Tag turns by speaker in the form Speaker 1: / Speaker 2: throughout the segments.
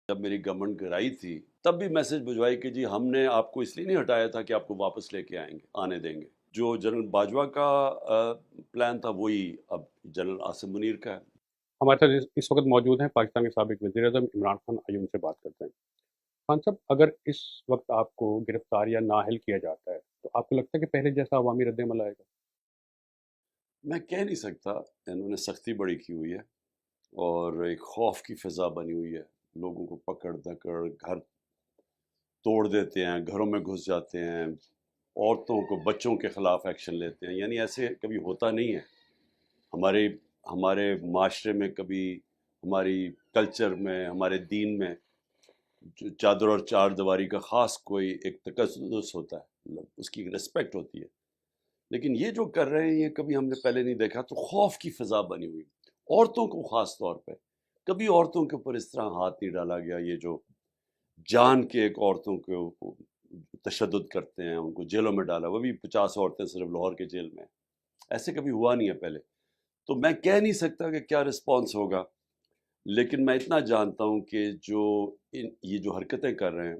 Speaker 1: جب میری گورنمنٹ گرائی تھی تب بھی میسج بھجوائی کہ جی ہم نے آپ کو اس لیے نہیں ہٹایا تھا کہ آپ کو واپس لے کے آنے دیں گے. جو جنرل باجوہ کا پلان تھا وہی اب جنرل عاصم منیر کا ہے.
Speaker 2: ہمارے ساتھ اس وقت موجود ہیں پاکستان کے سابق وزیر اعظم عمران خان. آئیے ان سے بات کرتے ہیں. خان صاحب، اگر اس وقت آپ کو گرفتار یا نااہل کیا جاتا ہے تو آپ کو لگتا ہے کہ پہلے جیسا عوامی رد عمل آئے گا؟
Speaker 1: میں کہہ نہیں سکتا. انہوں نے سختی بڑی کی ہوئی ہے اور ایک خوف کی فضا بنی ہوئی ہے. لوگوں کو پکڑ دکڑ گھر توڑ دیتے ہیں، گھروں میں گھس جاتے ہیں، عورتوں کو بچوں کے خلاف ایکشن لیتے ہیں. یعنی ایسے کبھی ہوتا نہیں ہے ہمارے ہمارے معاشرے میں. کبھی ہماری کلچر میں، ہمارے دین میں جو چادر اور چار دیواری کا خاص کوئی ایک تقدس ہوتا ہے، اس کی رسپیکٹ ہوتی ہے. لیکن یہ جو کر رہے ہیں یہ کبھی ہم نے پہلے نہیں دیکھا. تو خوف کی فضا بنی ہوئی، عورتوں کو خاص طور پہ. کبھی عورتوں کے اوپر اس طرح ہاتھ نہیں ڈالا گیا. یہ جو جان کے ایک عورتوں کو تشدد کرتے ہیں، ان کو جیلوں میں ڈالا، وہ بھی 50 عورتیں صرف لاہور کے جیل میں. ایسے کبھی ہوا نہیں ہے پہلے. تو میں کہہ نہیں سکتا کہ کیا رسپانس ہوگا، لیکن میں اتنا جانتا ہوں کہ یہ جو حرکتیں کر رہے ہیں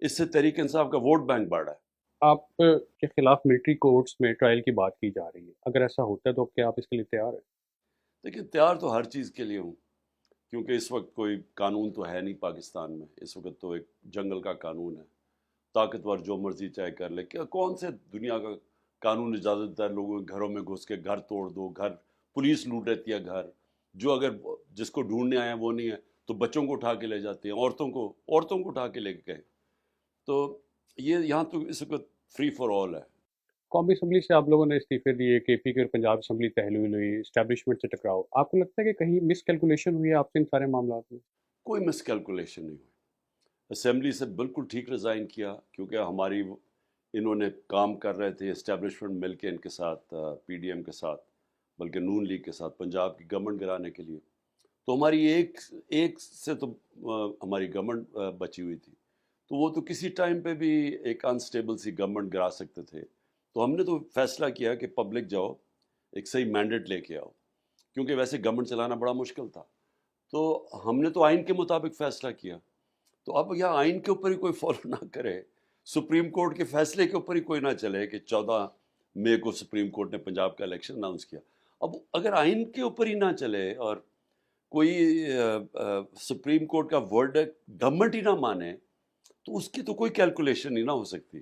Speaker 1: اس سے تحریک انصاف کا ووٹ بینک بڑھا ہے.
Speaker 2: آپ کے خلاف ملٹری کورٹس میں ٹرائل کی بات کی جا رہی ہے، اگر ایسا ہوتا ہے تو کیا آپ اس کے لیے تیار ہیں؟
Speaker 1: لیکن تیار تو ہر چیز کے لیے ہوں، کیونکہ اس وقت کوئی قانون تو ہے نہیں پاکستان میں. اس وقت تو ایک جنگل کا قانون ہے. طاقتور جو مرضی چاہے کر لے. کیا کون سے دنیا کا قانون اجازت دیتا ہے لوگوں کے گھروں میں گھس کے گھر توڑ دو؟ گھر پولیس لوٹ لیتی ہے گھر. جو اگر جس کو ڈھونڈنے آئے ہیں وہ نہیں ہے تو بچوں کو اٹھا کے لے جاتے ہیں، عورتوں کو اٹھا کے لے کے گئے. تو یہ یہاں تو اس وقت فری فار آل ہے.
Speaker 2: قومی اسمبلی سے آپ لوگوں نے استعفے دیے، کے پی کے اور پنجاب اسمبلی تحلیل ہوئی، اسٹیبلشمنٹ سے ٹکراؤ. آپ کو لگتا ہے کہ کہیں مس کیلکولیشن ہوئی ہے آپ سے ان سارے معاملات میں؟
Speaker 1: کوئی مس کیلکولیشن نہیں ہوئی. اسمبلی سے بالکل ٹھیک ریزائن کیا، کیونکہ انہوں نے کام کر رہے تھے اسٹیبلشمنٹ مل کے ان کے ساتھ، پی ڈی ایم کے ساتھ، بلکہ نون لیگ کے ساتھ پنجاب کی گورنمنٹ گرانے کے لیے. تو ہماری ایک سے تو ہماری گورنمنٹ بچی ہوئی تھی. تو وہ تو کسی ٹائم پہ بھی ایک انسٹیبل سی گورنمنٹ گرا سکتے تھے. تو ہم نے تو فیصلہ کیا کہ پبلک جاؤ، ایک صحیح مینڈیٹ لے کے آؤ، کیونکہ ویسے گورنمنٹ چلانا بڑا مشکل تھا. تو ہم نے تو آئین کے مطابق فیصلہ کیا. تو اب یہاں آئین کے اوپر ہی کوئی فالو نہ کرے، سپریم کورٹ کے فیصلے کے اوپر ہی کوئی نہ چلے کہ 14 مئی کو سپریم کورٹ نے پنجاب کا الیکشن اناؤنس کیا. اب اگر آئین کے اوپر ہی نہ چلے اور کوئی سپریم کورٹ کا ورڈ گورنمنٹ ہی نہ مانے تو اس کی تو کوئی کیلکولیشن نہیں نہ ہو سکتی.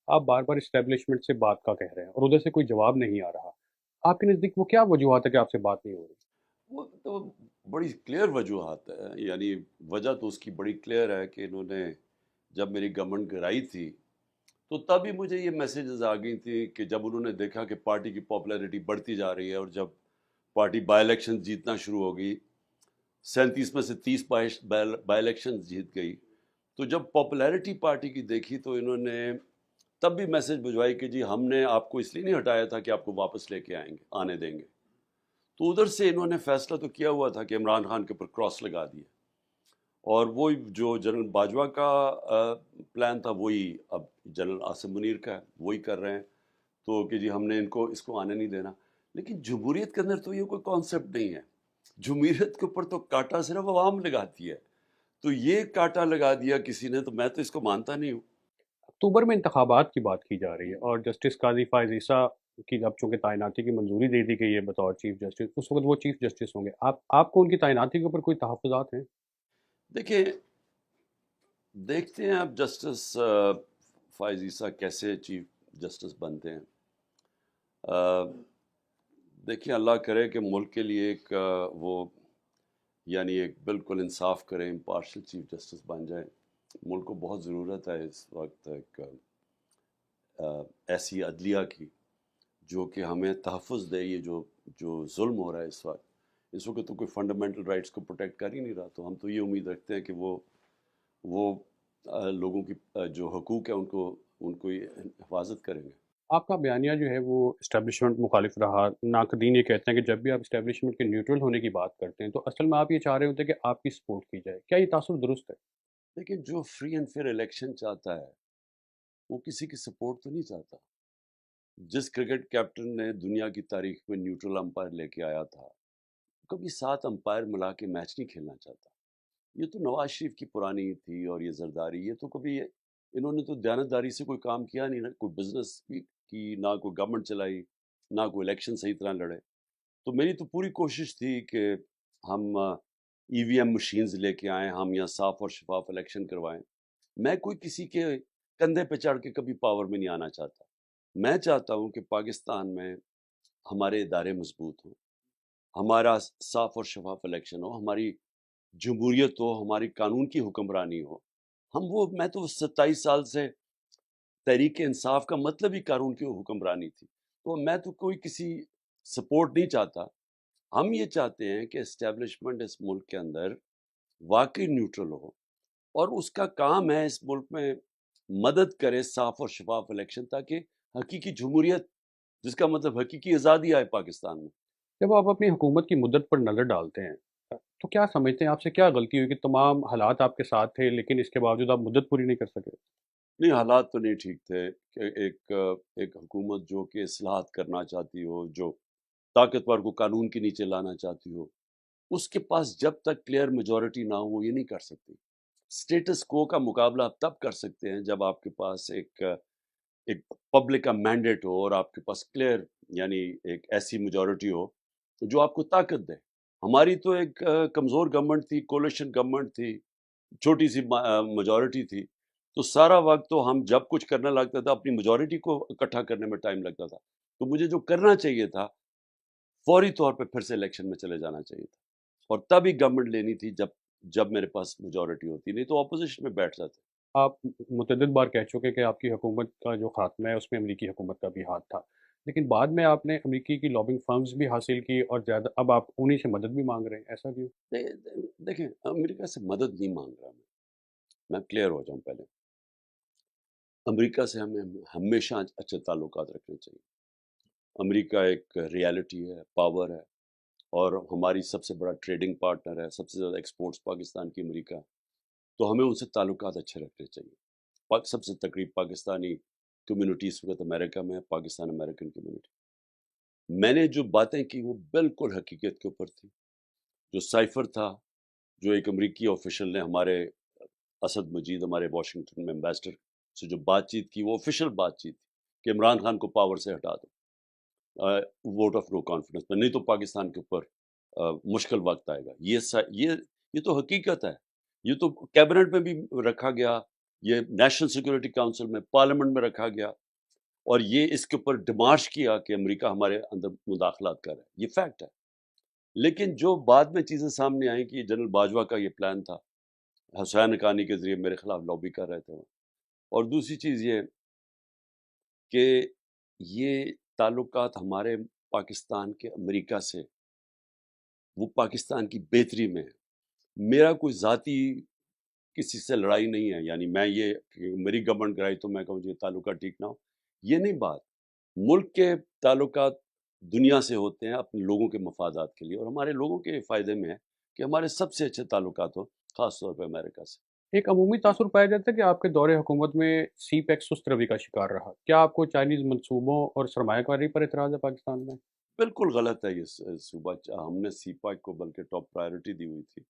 Speaker 2: آپ بار بار اسٹیبلشمنٹ سے بات کا کہہ رہے ہیں اور ادھر سے کوئی جواب نہیں آ رہا. آپ کے نزدیک وہ کیا وجوہات ہے کہ آپ سے بات نہیں ہو رہی؟
Speaker 1: وہ تو بڑی کلیئر وجوہات ہے. یعنی وجہ تو اس کی بڑی کلیئر ہے کہ انہوں نے جب میری گورنمنٹ گرائی تھی تو تب ہی مجھے یہ میسیجز آ گئی تھی کہ جب انہوں نے دیکھا کہ پارٹی کی پاپولیرٹی بڑھتی جا رہی ہے اور جب پارٹی بائی الیکشن جیتنا شروع ہو گئی، 37 میں سے 30 بائی الیکشن جیت گئی، تو جب پاپولیرٹی پارٹی کی دیکھی تو انہوں نے تب بھی میسج بھجوائی کہ جی ہم نے آپ کو اس لیے نہیں ہٹایا تھا کہ آپ کو واپس لے کے آنے دیں گے. تو ادھر سے انہوں نے فیصلہ تو کیا ہوا تھا کہ عمران خان کے اوپر کراس لگا دیے. اور وہ جو جنرل باجوہ کا پلان تھا وہی اب جنرل عاصم منیر کا ہے، وہی کر رہے ہیں. تو کہ جی ہم نے اس کو آنے نہیں دینا. لیکن جمہوریت کے اندر تو یہ کوئی کانسیپٹ نہیں ہے. جمہوریت کے اوپر تو کاٹا صرف عوام لگاتی ہے. تو یہ کاٹا لگا دیا کسی نے، تو میں تو اس کو مانتا نہیں ہوں.
Speaker 2: اکتوبر میں انتخابات کی بات کی جا رہی ہے اور جسٹس قاضی فائز عیسیٰ کی اب چونکہ تعیناتی کی منظوری دے دی گئی ہے بطور چیف جسٹس، اس وقت وہ چیف جسٹس ہوں گے. آپ کو ان کی تعیناتی کے اوپر کوئی تحفظات ہیں؟
Speaker 1: دیکھیں، دیکھتے ہیں اب جسٹس فائز عیسیٰ کیسے چیف جسٹس بنتے ہیں. دیکھیں اللہ کرے کہ ملک کے لیے ایک وہ یعنی ایک بالکل انصاف کرے، امپارشل چیف جسٹس بن جائے. ملک کو بہت ضرورت ہے اس وقت ایک ایسی عدلیہ کی جو کہ ہمیں تحفظ دے. یہ جو ظلم ہو رہا ہے اس وقت تو کوئی فنڈامنٹل رائٹس کو پروٹیکٹ کر ہی نہیں رہا. تو ہم تو یہ امید رکھتے ہیں کہ وہ لوگوں کی جو حقوق ہے ان کو یہ حفاظت کریں گے.
Speaker 2: آپ کا بیانیہ جو ہے وہ اسٹیبلشمنٹ مخالف رہا. ناقدین یہ کہتے ہیں کہ جب بھی آپ اسٹیبلشمنٹ کے نیوٹرل ہونے کی بات کرتے ہیں تو اصل میں آپ یہ چاہ رہے ہوتے ہیں کہ آپ کی سپورٹ کی جائے. کیا یہ تاثر درست ہے؟
Speaker 1: لیکن جو فری اینڈ فیئر الیکشن چاہتا ہے وہ کسی کی سپورٹ تو نہیں چاہتا. جس کرکٹ کیپٹن نے دنیا کی تاریخ میں نیوٹرل امپائر لے کے آیا تھا، کبھی 7 امپائر ملا کے میچ نہیں کھیلنا چاہتا. یہ تو نواز شریف کی پرانی تھی، اور یہ زرداری، یہ تو کبھی انہوں نے تو دیانتداری سے کوئی کام کیا نہیں نا، کوئی بزنس کی، نہ کوئی گورنمنٹ چلائی، نہ کوئی الیکشن صحیح طرح لڑے. تو میری تو پوری کوشش تھی کہ ہم ای وی ایم مشینز لے کے آئیں، ہم یہاں صاف اور شفاف الیکشن کروائیں. میں کوئی کسی کے کندھے پہ چڑھ کے کبھی پاور میں نہیں آنا چاہتا. میں چاہتا ہوں کہ پاکستان میں ہمارے ادارے مضبوط ہوں، ہمارا صاف اور شفاف الیکشن ہو، ہماری جمہوریت ہو، ہماری قانون کی حکمرانی ہو. میں تو 27 سال سے تحریک انصاف کا مطلب ہی قانون کی حکمرانی تھی. تو میں تو کوئی کسی سپورٹ نہیں چاہتا. ہم یہ چاہتے ہیں کہ اسٹیبلشمنٹ اس ملک کے اندر واقعی نیوٹرل ہو، اور اس کا کام ہے اس ملک میں مدد کرے صاف اور شفاف الیکشن، تاکہ حقیقی جمہوریت، جس کا مطلب حقیقی آزادی آئے پاکستان میں.
Speaker 2: جب آپ اپنی حکومت کی مدت پر نظر ڈالتے ہیں تو کیا سمجھتے ہیں آپ سے کیا غلطی ہوئی کہ تمام حالات آپ کے ساتھ تھے لیکن اس کے باوجود آپ مدت پوری نہیں کر سکے؟
Speaker 1: نہیں، حالات تو نہیں ٹھیک تھے کہ ایک حکومت جو کہ اصلاحات کرنا چاہتی ہو، جو طاقتور کو قانون کے نیچے لانا چاہتی ہو، اس کے پاس جب تک کلیئر میجورٹی نہ ہو وہ یہ نہیں کر سکتی. اسٹیٹس کو کا مقابلہ آپ تب کر سکتے ہیں جب آپ کے پاس ایک پبلک کا مینڈیٹ ہو، اور آپ کے پاس کلیئر، یعنی ایک ایسی میجورٹی ہو جو آپ کو طاقت دے. ہماری تو ایک کمزور گورنمنٹ تھی، کولیشن گورنمنٹ تھی، چھوٹی سی میجورٹی تھی. تو سارا وقت تو ہم جب کچھ کرنے لگتا تھا اپنی میجورٹی کو اکٹھا کرنے میں ٹائم لگتا تھا. تو مجھے جو کرنا چاہیے تھا، فوری طور پہ پھر سے الیکشن میں چلے جانا چاہیے تھا، اور تب ہی گورنمنٹ لینی تھی جب میرے پاس میجورٹی ہوتی، نہیں تو اپوزیشن میں بیٹھ جاتے.
Speaker 2: آپ متعدد بار کہہ چکے کہ آپ کی حکومت کا جو خاتمہ ہے اس میں امریکی حکومت کا بھی ہاتھ تھا، لیکن بعد میں آپ نے امریکی کی لابنگ فرمز بھی حاصل کی اور زیادہ اب آپ انہی سے مدد بھی مانگ رہے ہیں، ایسا کیوں؟
Speaker 1: دیکھیں، امریکہ سے مدد نہیں مانگ رہا میں کلیئر ہو جاؤں پہلے. امریکہ سے ہمیں ہمیشہ اچھے تعلقات رکھنے چاہیے. امریکہ ایک ریالٹی ہے، پاور ہے، اور ہماری سب سے بڑا ٹریڈنگ پارٹنر ہے. سب سے زیادہ ایکسپورٹس پاکستان کی امریکہ ہے. تو ہمیں ان سے تعلقات اچھے رکھنے چاہیے. سب سے تقریب پاکستانی کمیونٹی اس وقت امریکہ میں ہے، پاکستان امریکن کمیونٹی. میں نے جو باتیں کی وہ بالکل حقیقت کے اوپر تھی. جو سائفر تھا، جو ایک امریکی آفیشل نے ہمارے اسد مجید، ہمارے واشنگٹن میں امبیسڈر سے جو بات چیت کی، وہ آفیشل بات چیت تھی کہ عمران خان کو پاور سے ہٹا دو ووٹ آف نو کانفیڈنس میں، نہیں تو پاکستان کے اوپر مشکل وقت آئے گا. یہ تو حقیقت ہے. یہ تو کیبنٹ میں بھی رکھا گیا، یہ نیشنل سیکورٹی کاؤنسل میں، پارلیمنٹ میں رکھا گیا، اور یہ اس کے اوپر ڈمانڈ کیا کہ امریکہ ہمارے اندر مداخلات کر رہا ہے. یہ فیکٹ ہے. لیکن جو بعد میں چیزیں سامنے آئیں کہ جنرل باجوہ کا یہ پلان تھا، حسین حقانی کے ذریعے میرے خلاف لابی کر رہے تھے وہ. اور دوسری چیز یہ کہ یہ تعلقات ہمارے پاکستان کے امریکہ سے، وہ پاکستان کی بہتری میں ہے. میرا کوئی ذاتی کسی سے لڑائی نہیں ہے، یعنی میں یہ کہ میری گورنمنٹ کرائی تو میں کہوں یہ تعلقات ٹھیک نہ ہو، یہ نہیں بات. ملک کے تعلقات دنیا سے ہوتے ہیں اپنے لوگوں کے مفادات کے لیے، اور ہمارے لوگوں کے فائدے میں ہے کہ ہمارے سب سے اچھے تعلقات ہوں، خاص طور پہ امریکہ سے.
Speaker 2: ایک عمومی تاثر پایا جاتا ہے کہ آپ کے دور حکومت میں سی پیک سست روی کا شکار رہا، کیا آپ کو چائنیز منصوبوں اور سرمایہ کاری پر اعتراض ہے پاکستان میں؟
Speaker 1: بالکل غلط ہے یہ صوبہ. ہم نے سی پیک کو بلکہ ٹاپ پرائیورٹی دی ہوئی تھی.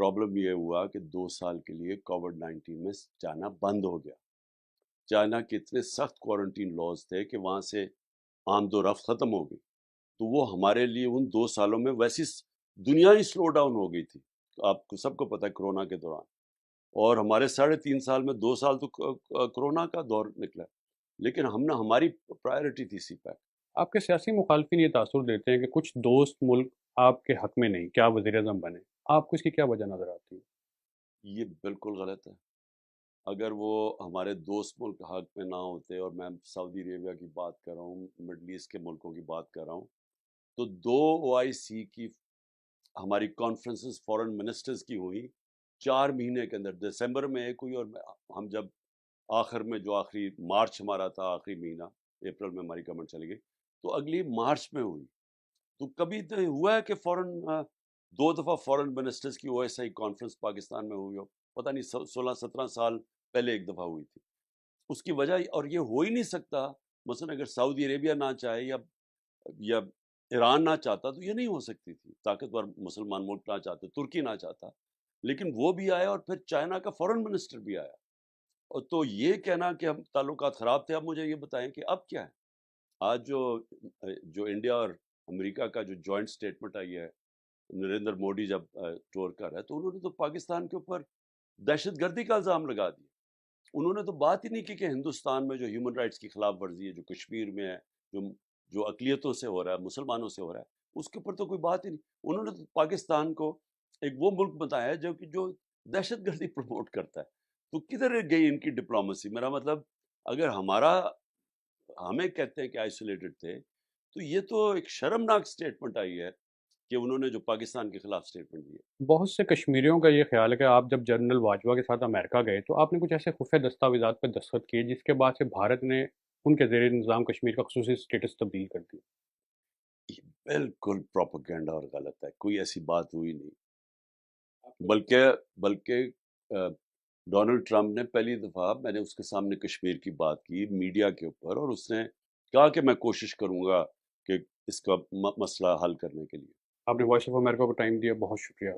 Speaker 1: پرابلم یہ ہوا کہ 2 سال کے لیے کووڈ-19 میں چائنا بند ہو گیا. چائنا کے اتنے سخت کوارنٹین لاز تھے کہ وہاں سے آمد و رفت ختم ہو گئی. تو وہ ہمارے لیے ان 2 سالوں میں ویسی دنیا ہی سلو ڈاؤن ہو گئی تھی. آپ کو سب کو پتہ ہے کرونا کے دوران، اور ہمارے 3.5 سال میں 2 سال تو کرونا کا دور نکلا. لیکن ہماری پرائیورٹی تھی سی پیک.
Speaker 2: آپ کے سیاسی مخالفین یہ تاثر دیتے ہیں کہ کچھ دوست ملک آپ کے حق میں نہیں، کیا وزیر اعظم بنے؟ آپ کو اس کی کیا وجہ نظر آتی ہے؟
Speaker 1: یہ بالکل غلط ہے. اگر وہ ہمارے دوست ملک حق میں نہ ہوتے، اور میں سعودی عربیہ کی بات کر رہا ہوں، مڈل ایسٹ کے ملکوں کی بات کر رہا ہوں، تو 2 OIC کی ہماری کانفرنسز فورن منسٹرز کی ہوئی 4 مہینے کے اندر. دسمبر میں ایک ہوئی، اور ہم جب آخر میں جو آخری مارچ ہمارا تھا، آخری مہینہ اپریل میں ہماری گورنمنٹ چلی گئی، تو اگلی مارچ میں ہوئی. تو کبھی تو ہوا ہے کہ 2 دفعہ فورن منسٹرز کی OSI کانفرنس پاکستان میں ہوئی ہو؟ پتہ نہیں 16-17 سال پہلے ایک دفعہ ہوئی تھی. اس کی وجہ، اور یہ ہو ہی نہیں سکتا، مثلا اگر سعودی عربیہ نہ چاہے یا ایران نہ چاہتا تو یہ نہیں ہو سکتی تھی. طاقتور مسلمان ملک نہ چاہتے، ترکی نہ چاہتا. لیکن وہ بھی آیا اور پھر چائنا کا فورن منسٹر بھی آیا. اور تو یہ کہنا کہ ہم تعلقات خراب تھے، اب مجھے یہ بتائیں کہ اب کیا ہے؟ آج جو انڈیا اور امریکہ کا جو جوائنٹ اسٹیٹمنٹ آئی ہے، نریندر مودی جب ٹور کر رہا ہے، تو انہوں نے تو پاکستان کے اوپر دہشت گردی کا الزام لگا دیا. انہوں نے تو بات ہی نہیں کی کہ ہندوستان میں جو ہیومن رائٹس کی خلاف ورزی ہے، جو کشمیر میں ہے، جو جو اقلیتوں سے ہو رہا ہے، مسلمانوں سے ہو رہا ہے، اس کے اوپر تو کوئی بات ہی نہیں. انہوں نے تو پاکستان کو ایک وہ ملک بتایا ہے جو دہشت گردی پروموٹ کرتا ہے. تو کدھر گئی ان کی ڈپلومسی؟ میرا مطلب اگر ہمیں کہتے ہیں کہ آئسولیٹڈ تھے، تو یہ تو ایک شرمناک سٹیٹمنٹ آئی ہے کہ انہوں نے جو پاکستان کے خلاف سٹیٹمنٹ دی ہے.
Speaker 2: بہت سے کشمیریوں کا یہ خیال ہے کہ آپ جب جنرل باجوہ کے ساتھ امریکہ گئے تو آپ نے کچھ ایسے خفیہ دستاویزات پر دستخط کیے جس کے بعد سے بھارت نے ان کے زیر نظام کشمیر کا خصوصی اسٹیٹس تبدیل کر دیا.
Speaker 1: یہ بالکل پروپیگنڈا اور غلط ہے، کوئی ایسی بات ہوئی نہیں. بلکہ ڈونلڈ ٹرمپ نے پہلی دفعہ، میں نے اس کے سامنے کشمیر کی بات کی میڈیا کے اوپر، اور اس نے کہا کہ میں کوشش کروں گا کہ اس کا مسئلہ حل کرنے کے لیے.
Speaker 2: آپ نے وائس آف امریکہ کو ٹائم دیا، بہت شکریہ.